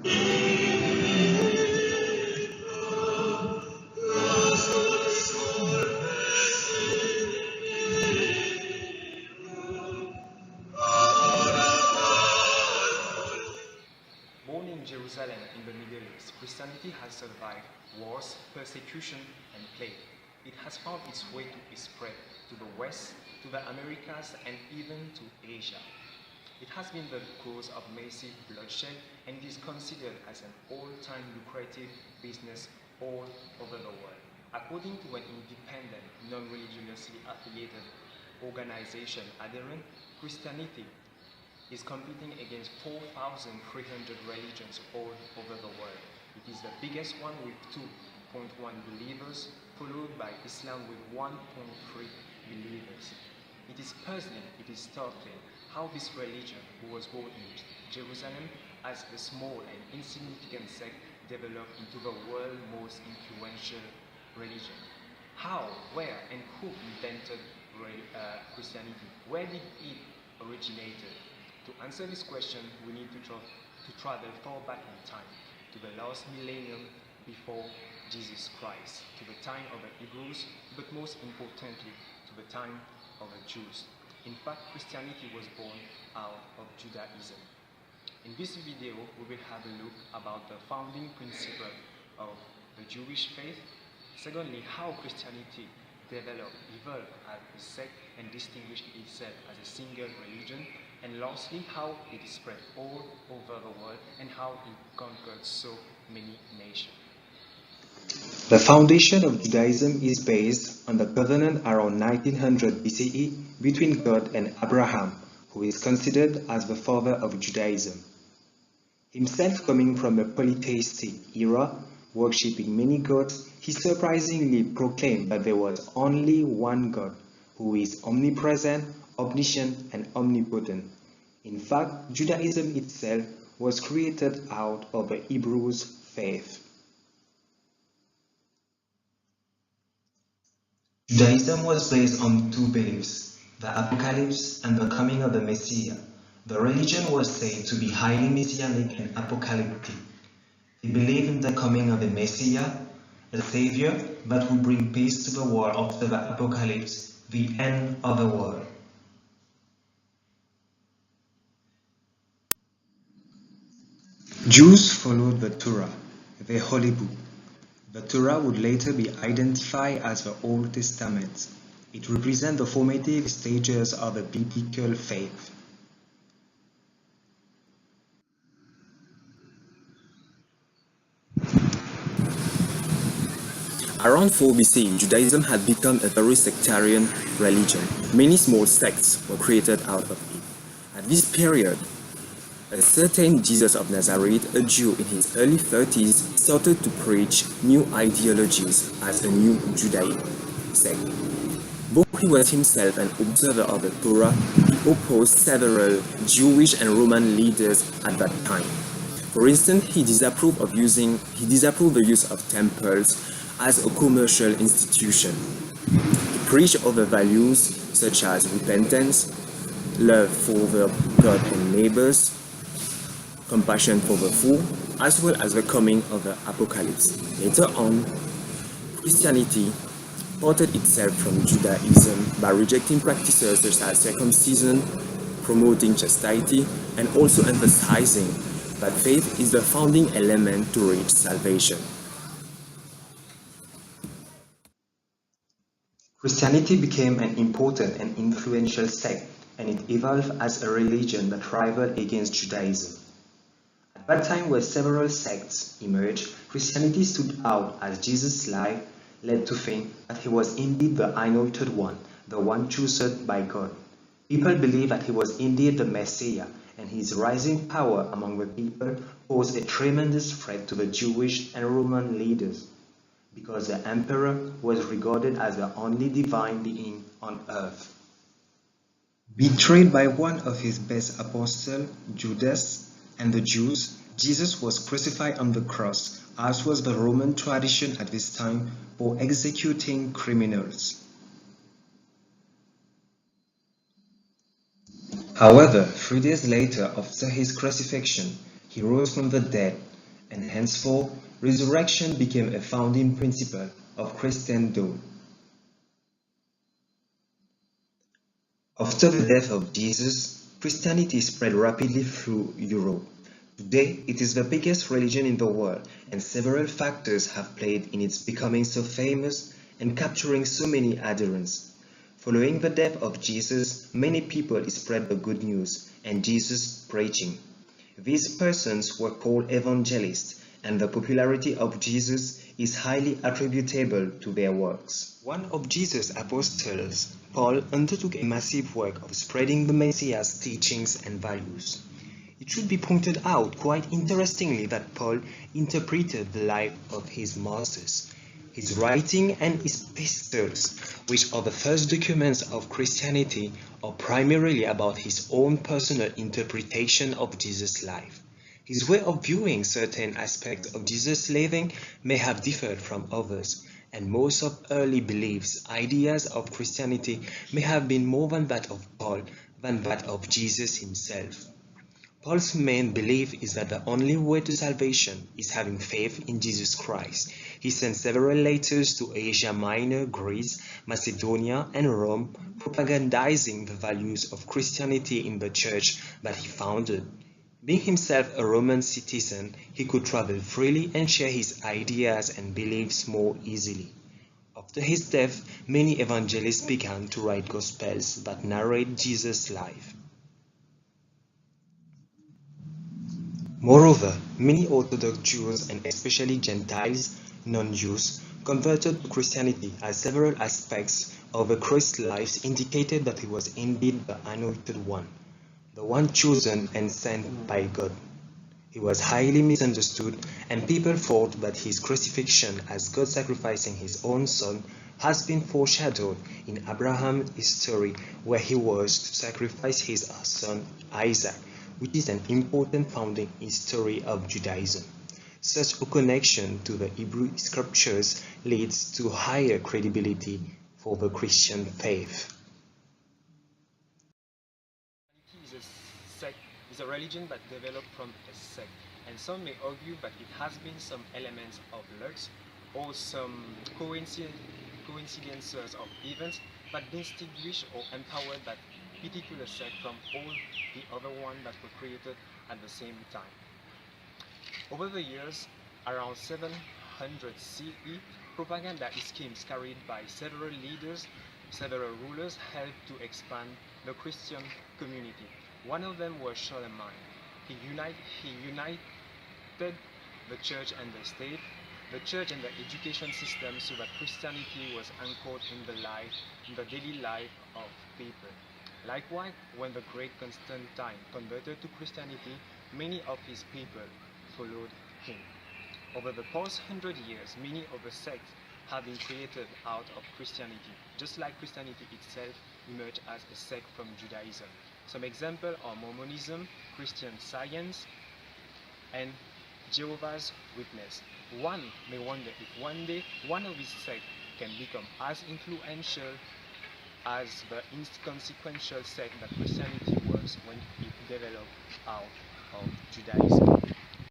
Born in Jerusalem in the Middle East, Christianity has survived wars, persecution, and plague. It has found its way to its spread to the West, to the Americas, and even to Asia. It has been the cause of massive bloodshed and is considered as an all-time lucrative business all over the world. According to an independent, non-religiously affiliated organization, Adherent, Christianity is competing against 4,300 religions all over the world. It is the biggest one with 2.1 believers, followed by Islam with 1.3 believers. It is puzzling, it is startling how this religion, who was born in Jerusalem as a small and insignificant sect, developed into the world's most influential religion. How, where, and who invented Christianity? Where did it originate? To answer this question, we need to travel far back in time, to the last millennium before Jesus Christ, to the time of the Hebrews, but most importantly, to the time of the Jews. In fact, Christianity was born out of Judaism. In this video, we will have a look about the founding principle of the Jewish faith. Secondly, how Christianity developed, evolved as a sect and distinguished itself as a single religion. And lastly, how it spread all over the world and how it conquered so many nations. The foundation of Judaism is based on the covenant around 1900 BCE between God and Abraham, who is considered as the father of Judaism. Himself coming from a polytheistic era, worshipping many gods, he surprisingly proclaimed that there was only one God, who is omnipresent, omniscient, and omnipotent. In fact, Judaism itself was created out of the Hebrews' faith. Judaism was based on two beliefs, the Apocalypse and the coming of the Messiah. The religion was said to be highly messianic and apocalyptic. They believed in the coming of the Messiah, a savior that would bring peace to the world after the apocalypse, the end of the world. Jews followed the Torah, the Holy Book. The Torah would later be identified as the Old Testament. It represents the formative stages of the biblical faith. Around 4 BC, Judaism had become a very sectarian religion. Many small sects were created out of it. At this period, a certain Jesus of Nazareth, a Jew in his early 30s, started to preach new ideologies as a new Judaism sect. Though he was himself an observer of the Torah, he opposed several Jewish and Roman leaders at that time. For instance, he disapproved the use of temples as a commercial institution. He preached other values such as repentance, love for the God and neighbors, compassion for the poor, as well as the coming of the apocalypse. Later on, Christianity parted itself from Judaism by rejecting practices such as circumcision, promoting chastity, and also emphasizing that faith is the founding element to reach salvation. Christianity became an important and influential sect, and it evolved as a religion that rivaled against Judaism. At that time where several sects emerged, Christianity stood out as Jesus' life led to think that he was indeed the anointed one, the one chosen by God. People believed that he was indeed the Messiah, and his rising power among the people posed a tremendous threat to the Jewish and Roman leaders, because the emperor was regarded as the only divine being on earth. Betrayed by one of his best apostles, Judas, and the Jews, Jesus was crucified on the cross, as was the Roman tradition at this time for executing criminals. However, 3 days later, after his crucifixion, he rose from the dead, and henceforth resurrection became a founding principle of Christendom. After the death of Jesus, Christianity spread rapidly through Europe. Today, it is the biggest religion in the world, and several factors have played in its becoming so famous and capturing so many adherents. Following the death of Jesus, many people spread the good news and Jesus' preaching. These persons were called evangelists, and the popularity of Jesus is highly attributable to their works. One of Jesus' apostles, Paul, undertook a massive work of spreading the Messiah's teachings and values. It should be pointed out quite interestingly that Paul interpreted the life of his masters. His writing and his epistles, which are the first documents of Christianity, are primarily about his own personal interpretation of Jesus' life. His way of viewing certain aspects of Jesus' living may have differed from others, and most of early beliefs, ideas of Christianity may have been more than that of Paul than that of Jesus himself. Paul's main belief is that the only way to salvation is having faith in Jesus Christ. He sent several letters to Asia Minor, Greece, Macedonia, and Rome, propagandizing the values of Christianity in the church that he founded. Being himself a Roman citizen, he could travel freely and share his ideas and beliefs more easily. After his death, many evangelists began to write gospels that narrate Jesus' life. Moreover, many Orthodox Jews and especially Gentiles, non-Jews, converted to Christianity as several aspects of the Christ's life indicated that he was indeed the Anointed One, the one chosen and sent by God. He was highly misunderstood, and people thought that his crucifixion as God sacrificing his own son has been foreshadowed in Abraham's story, where he was to sacrifice his son Isaac, which is an important founding history of Judaism. Such a connection to the Hebrew scriptures leads to higher credibility for the Christian faith. Is a religion that developed from a sect, and some may argue that it has been some elements of luck or some coincidences of events that distinguish or empower that particular sect from all the other ones that were created at the same time. Over the years, around 700 CE, propaganda schemes carried by several leaders, several rulers helped to expand the Christian community. One of them was Charlemagne. He united the church and the state, the church and the education system, so that Christianity was anchored in the daily life of people. Likewise, when the great Constantine converted to Christianity, many of his people followed him. Over the past 100 years, many of the sects have been created out of Christianity, just like Christianity itself emerged as a sect from Judaism. Some examples are Mormonism, Christian Science, and Jehovah's Witness. One may wonder if one day one of these sects can become as influential as the inconsequential sect that Christianity was when it developed out of Judaism.